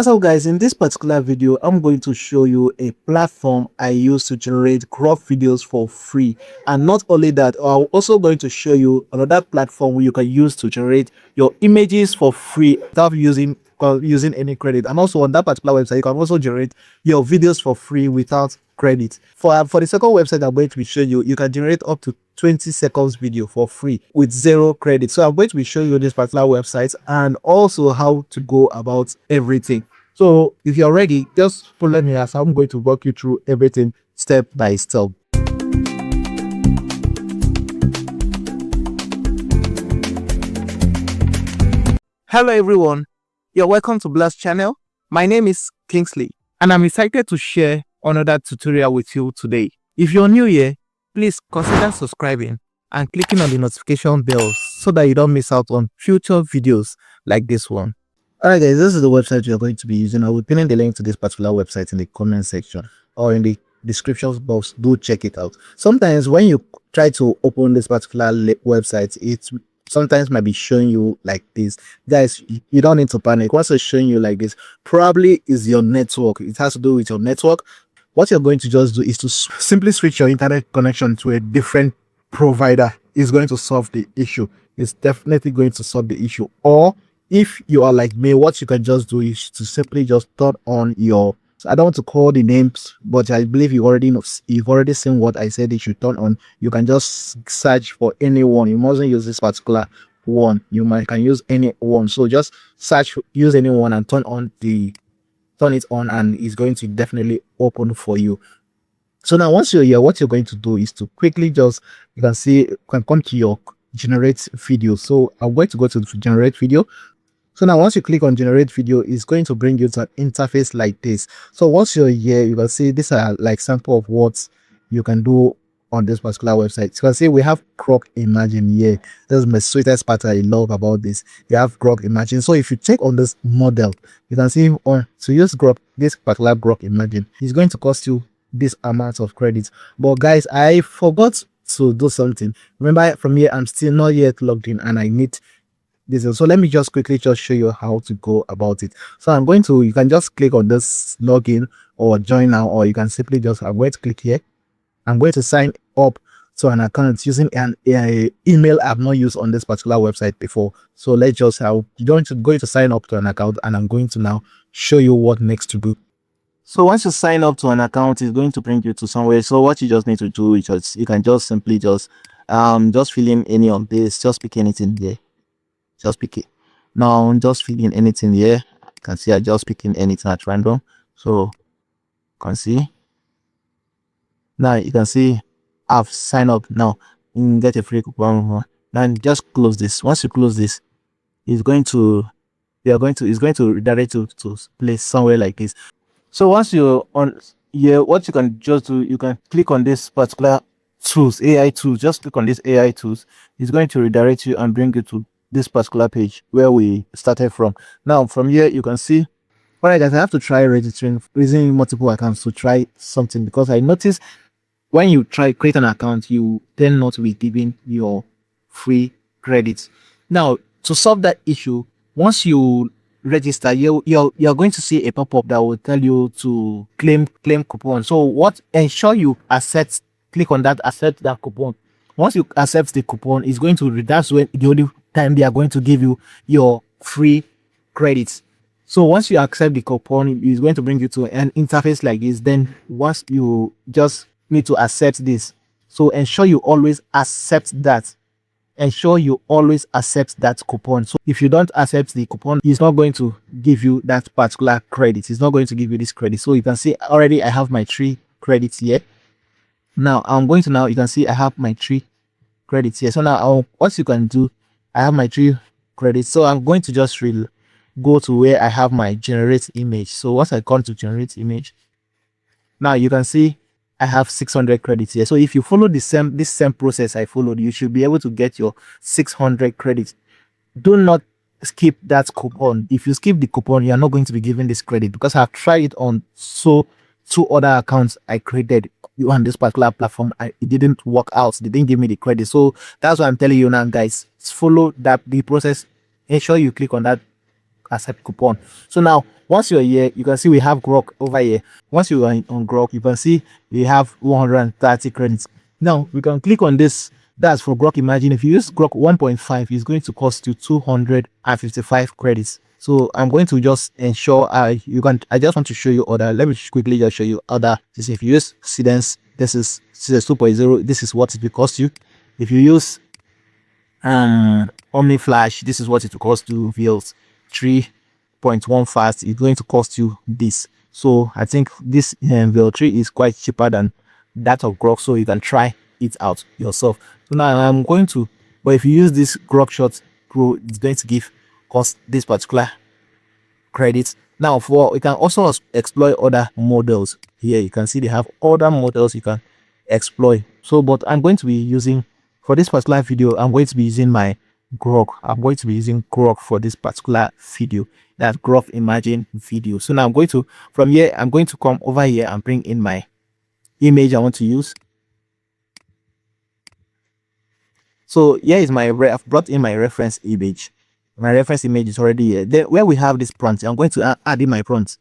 Also guys, in this particular video, I'm going to show you a platform I use to generate Grok videos for free. And not only that, I'm also going to show you another platform where you can use to generate your images for free without using any credit. And also on that particular website, you can also generate your videos for free without credit. For the second website I'm going to show you, you can generate up to 20 seconds video for free with zero credit. So I'm going to be showing you this particular website and also how to go about everything. So if you're ready, just follow me as I'm going to walk you through everything step by step. Hello everyone, you're welcome to Blast channel. My name is Kingsley and I'm excited to share another tutorial with you today. If you're new here, please consider subscribing and clicking on the notification bell so that you don't miss out on future videos like this one. Alright guys, this is the website you're going to be using. I will pin in the link to this particular website in the comment section or in the description box. Do check it out. Sometimes when you try to open this particular website, it sometimes might be showing you like this. Guys, you don't need to panic. Once it's showing you like this, probably is your network. It has to do with your network. What you're going to just do is to simply switch your internet connection to a different provider. It's going to solve the issue. It's definitely going to solve the issue. Or if you are like me, what you can just do is to simply just turn on your, I don't want to call the names, but I believe you already know, you've already seen what I said it should turn on. You can just search for anyone. You mustn't use this particular one. You can use any one. So just search, use anyone and turn it on, and it's going to definitely open for you. So now once you're here, what you're going to do is to quickly just, you can see, you can come to your generate video. So I'm going to go to generate video. So now once you click on generate video, it's going to bring you to an interface like this. So once you're here, you can see these are like sample of what you can do on this particular website. You can see we have Grok Imagine here. That's my sweetest part I love about this. You have Grok Imagine. So if you check on this model, you can see on to use Grok, this particular Grok Imagine, it's going to cost you this amount of credit. But guys, I forgot to do something. Remember, from here I'm still not yet logged in and I need this. So let me just quickly just show you how to go about it. So I'm going to, you can just click on this login or join now, or you can simply just, I'm going to click here. I'm going to sign up to an account using an email I've not used on this particular website before. So let's just, I'm going to sign up to an account and I'm going to now show you what next to do. So once you sign up to an account, it's going to bring you to somewhere. So what you just need to do is just, you can just simply just fill in any of this, just pick anything there. Just pick it. Now just fill in anything here. You can see I just picking anything at random. So you can see. Now you can see I've signed up. Now you can get a free coupon. Now just close this. Once you close this, it's going to redirect you to place somewhere like this. So once you're on here, what you can just do, you can click on this particular tools, AI tools. Just click on this AI tools. It's going to redirect you and bring you to this particular page where we started from. Now from here you can see, all right guys, I have to try registering using multiple accounts to try something, because I noticed when you try create an account, you tend not to be given your free credits. Now to solve that issue, once you register, you're going to see a pop-up that will tell you to claim coupon. So what, ensure you accept, click on that, accept that coupon. Once you accept the coupon, it's going to, that's when the only time they are going to give you your free credits. So once you accept the coupon, it's going to bring you to an interface like this. Then once you just need to accept this, so ensure you always accept that. Ensure you always accept that coupon. So if you don't accept the coupon, it's not going to give you that particular credit. It's not going to give you this credit. So you can see already I have my 3 credits here. Now I'm going to, now you can see I have my 3 credits here. So now what you can do, I have my 3 credits. So I'm going to just go to where I have my generate image. So once I come to generate image, now you can see I have 600 credits here. So if you follow this same process I followed, you should be able to get your 600 credits. Do not skip that coupon. If you skip the coupon, you are not going to be given this credit, because I've tried it on 2 other accounts I created on this particular platform. It didn't work out. They didn't give me the credit. So that's why I'm telling you now, guys, follow the process. Ensure you click on that accept coupon. So now once you're here, you can see we have Grok over here. Once you are on Grok, you can see we have 130 credits. Now we can click on this. That's for Grok. Imagine if you use Grok 1.5, it's going to cost you 255 credits. So I'm going to just ensure you can. I just want to show you other. Let me quickly just show you other. If you use Seedance, this is Seedance 2.0. This is what it will cost you. If you use Omni Flash, this is what it will cost you. Vheer 3.1 fast, it's going to cost you this. So I think this Vheer 3 is quite cheaper than that of Grok, so you can try it out yourself. So now I'm going to, but if you use this Grok Shot Pro, it's going to give cost this particular credits. Now for you can also exploit other models. Here you can see they have other models you can exploit. So but I'm going to be using, for this particular video, I'm going to be using my Grok. I'm going to be using Grok for this particular video, that Grok Imagine video. So now I'm going to, from here, I'm going to come over here and bring in my image I want to use. So here is my, I've brought in my reference image. My reference image is already here. Then where we have this prompt, I'm going to add in my prompt.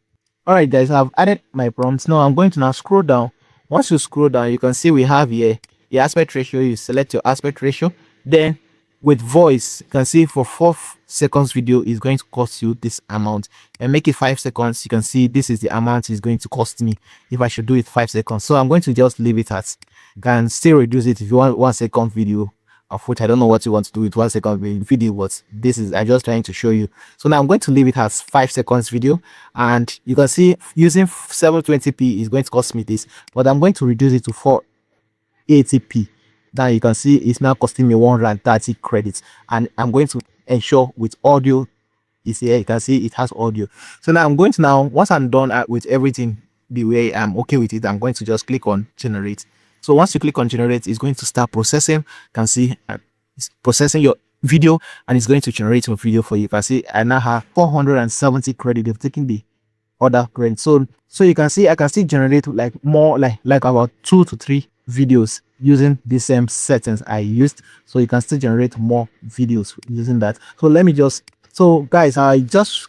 All right, guys, I've added my prompts. Now I'm going to now scroll down. Once you scroll down, you can see we have here the aspect ratio. You select your aspect ratio. Then with voice, you can see for 4 seconds video is going to cost you this amount, and make it 5 seconds. You can see this is the amount it's going to cost me if I should do it 5 seconds. So I'm going to just leave it at, you can still reduce it if you want 1 second video, of which I don't know what you want to do with 1 second video, but this is, I'm just trying to show you. So now I'm going to leave it as 5 seconds video, and you can see using 720p is going to cost me this, but I'm going to reduce it to 480p. Now you can see it's now costing me 130 credits, and I'm going to ensure with audio is here. You can see it has audio. So now I'm going to, now once I'm done with everything the way I'm okay with it, I'm going to just click on generate. So once you click on generate, it's going to start processing. You can see it's processing your video, and it's going to generate your video for you. You can see I now have 470 credit. They've taken the other credit. So you can see I can still generate like more, like about 2 to 3 videos using the same settings I used. So you can still generate more videos using that. So let me just, so guys, I just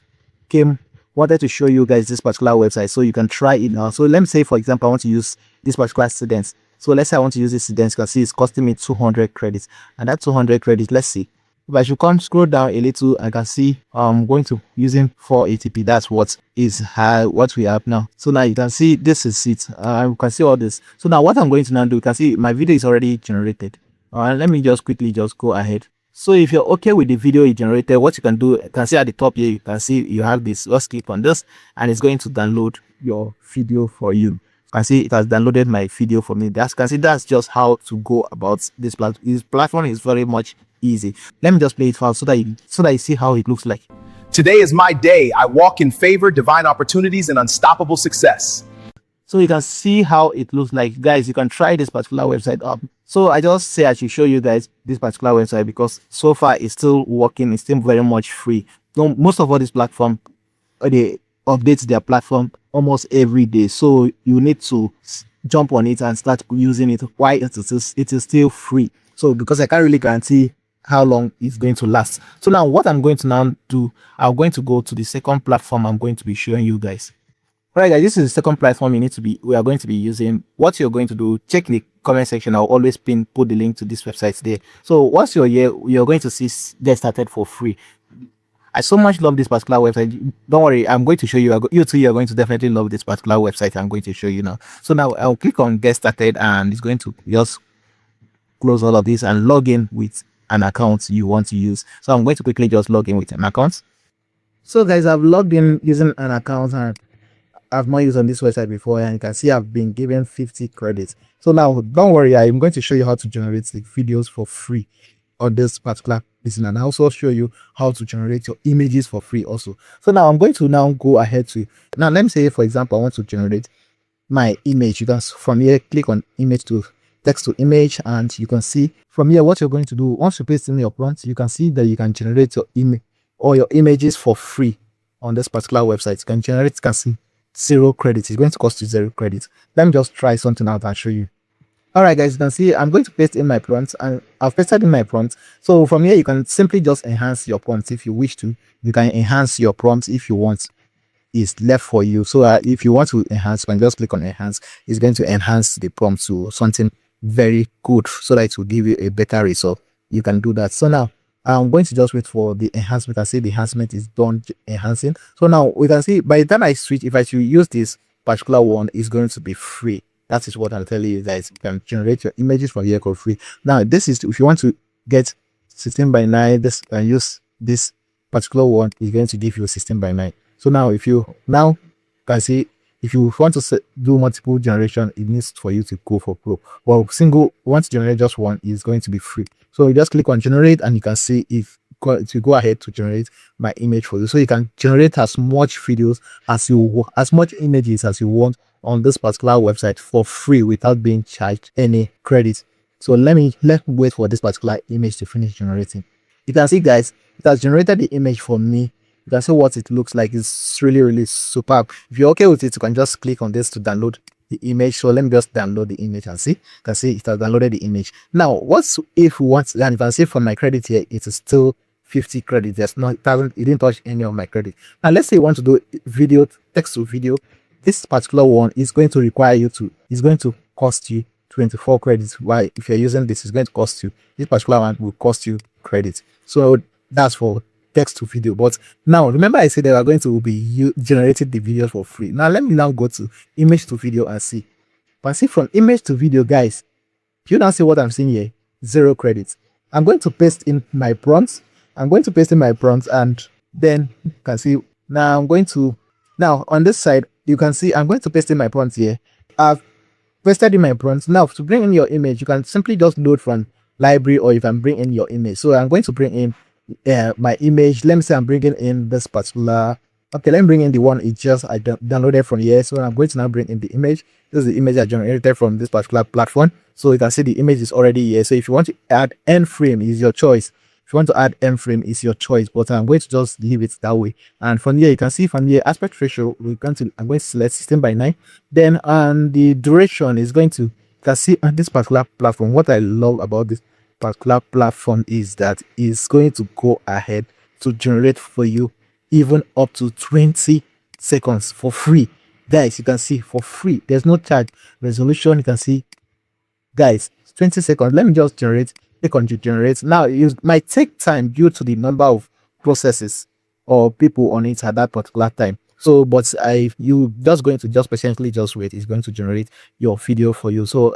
wanted to show you guys this particular website so you can try it now. So let me say, for example, I want to use this particular Seedance. So let's say I want to use this Seedance. You can see it's costing me 200 credits, and that 200 credits, let's see if I should come scroll down a little, I can see I'm going to using 480p. That's what is what we have now. So now you can see this is it. You can see all this. So now what I'm going to now do, you can see my video is already generated. Let me just quickly just go ahead. So if you're okay with the video you generated, what you can do, you can see at the top here, you can see you have this. Just click on this, and it's going to download your video for you. You can see it has downloaded my video for me. You can see that's just how to go about this platform. This platform is very much easy. Let me just play it fast so that you see how it looks like. Today is my day. I walk in favor, divine opportunities, and unstoppable success. So you can see how it looks like. Guys, you can try this particular website up. So I just say I should show you guys this particular website because so far it's still working. It's still very much free. So most of all this platform, they update their platform almost every day. So you need to jump on it and start using it while it is still free. So because I can't really guarantee how long it's going to last. So now what I'm going to now do, I'm going to go to the second platform I'm going to be showing you guys. All right, guys, this is the second platform we are going to be using. What you're going to do, check the comment section. I'll always put the link to this website there. So once you're here, you're going to see Get Started for free. I so much love this particular website. Don't worry, I'm going to show you. You too, you're going to definitely love this particular website I'm going to show you now. So now I'll click on Get Started, and it's going to just close all of this and log in with an account you want to use. So I'm going to quickly just log in with an account. So guys, I've logged in using an account, and I've not used on this website before, and you can see I've been given 50 credits. So now don't worry, I'm going to show you how to generate the videos for free on this particular business, and I also show you how to generate your images for free also. So now I'm going to now go ahead to, now let me say, for example, I want to generate my image. You can from here click on image to text to image, and you can see from here what you're going to do. Once you paste in your prompt, you can see that you can generate your image or your images for free on this particular website. You can generate, you can see 0 credits. It's going to cost you 0 credits. Let me just try something out and show you. All right, guys, you can see I'm going to paste in my prompt, and I've pasted in my prompt. So from here, you can simply just enhance your prompt if you wish to. You can enhance your prompt if you want. Is left for you. So if you want to enhance, you can just click on enhance. It's going to enhance the prompt to something very good so that it will give you a better result. You can do that. So now I'm going to just wait for the enhancement. I see the enhancement is done enhancing. So now we can see by the time I switch, if I should use this particular one, it's going to be free. That is what I'm telling you guys. You can generate your images from here for free. Now this is if you want to get 16:9, this and use this particular one is going to give you 16:9. So now if you now can see, if you want to do multiple generation, it needs for you to go for pro. Well, single once generate just one is going to be free. So you just click on generate and you can see if to go ahead to generate my image for you. So you can generate as much videos as as much images as you want on this particular website for free without being charged any credit. So let me wait for this particular image to finish generating. You can see, guys, it has generated the image for me. You can see what it looks like. It's really superb. If you're okay with it, you can just click on this to download the image. So let me just download the image and see. You can see it has downloaded the image. Now, what's if we want, and if I see from my credit here, it is still 50 credits. There's not, it didn't touch any of my credit. Now let's say you want to do video, text to video. This particular one is going to require you to, it's going to cost you 24 credits. Why? If you're using this, it's going to cost you, this particular one will cost you credits. So that's for text to video. But now remember I said they are going to be generating the videos for free. Now let me now go to image to video and see. But see, from image to video, guys, you now see what I'm seeing here, 0 credits. I'm going to paste in my prompts. And then you can see now I'm going to, now on this side you can see I'm going to paste in my prompts here. I've pasted in my prompts. Now to bring in your image, you can simply just load from library, or you can bring in your image. So I'm going to bring in my image. Let me say I'm bringing in this particular, okay, let me bring in the one it just I downloaded from here. So I'm going to now bring in the image. This is the image I generated from this particular platform. So you can see the image is already here. So if you want to add end frame, is your choice. If you want to add end frame, is your choice, but I'm going to just leave it that way. And from here you can see, from here aspect ratio, I'm going to select 16:9. Then the duration is going to, you can see on this particular platform, what I love about this particular platform is that it's going to go ahead to generate for you even up to 20 seconds for free. Guys, you can see for free, there's no charge. Resolution, you can see, guys, 20 seconds. Let me just generate. Click on generate. Now it might take time due to the number of processes or people on it at that particular time. So but you just going to just patiently just wait. It's going to generate your video for you. So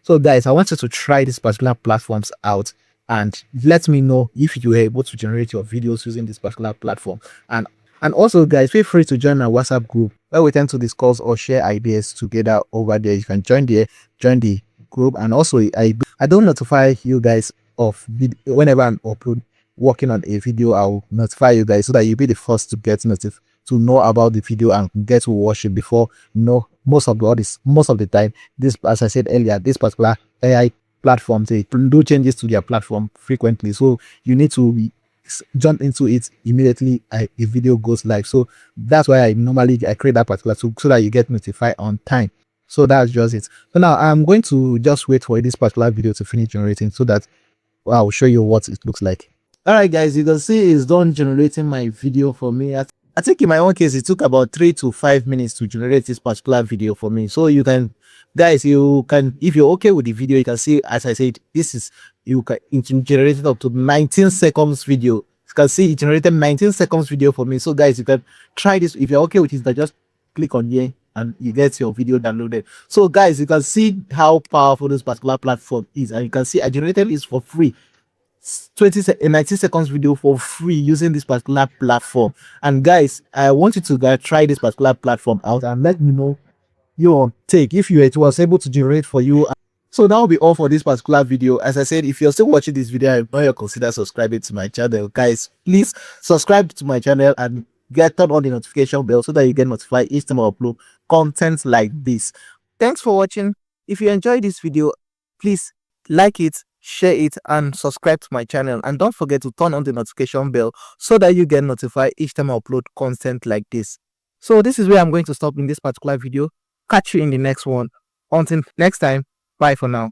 so guys, I want you to try these particular platforms out and let me know if you were able to generate your videos using this particular platform. And also, guys, feel free to join our WhatsApp group where we tend to discuss or share ideas together over there. You can join the group. And also I don't notify you guys of whenever I'm working on a video. I'll notify you guys so that you'll be the first to get to know about the video and get to watch it before most of the time. This, as I said earlier, this particular AI platform, they do changes to their platform frequently, so you need to jump into it immediately a video goes live. So that's why I create that particular tool so that you get notified on time. So that's just it. So now I'm going to just wait for this particular video to finish generating so that I'll show you what it looks like. All right, guys, you can see it's done generating my video for me. I think in my own case, it took about 3 to 5 minutes to generate this particular video for me. So you can, guys, you can, if you're okay with the video, you can see, as I said, you can generate it up to 19 seconds video. You can see it generated 19 seconds video for me. So guys, you can try this. If you're okay with it, just click on here and you get your video downloaded. So guys, you can see how powerful this particular platform is, and you can see I generated this for free. 19 seconds video for free using this particular platform. And guys, I want you to try this particular platform out and let me know your take if it was able to generate for you. So that will be all for this particular video. As I said, if you're still watching this video, I know you consider subscribing to my channel. Guys, please subscribe to my channel and turn on the notification bell so that you get notified each time I upload content like this. Thanks for watching. If you enjoyed this video, please like it, share it, and subscribe to my channel. And don't forget to turn on the notification bell so that you get notified each time I upload content like this. So this is where I'm going to stop in this particular video. Catch you in the next one. Until next time, Bye for now.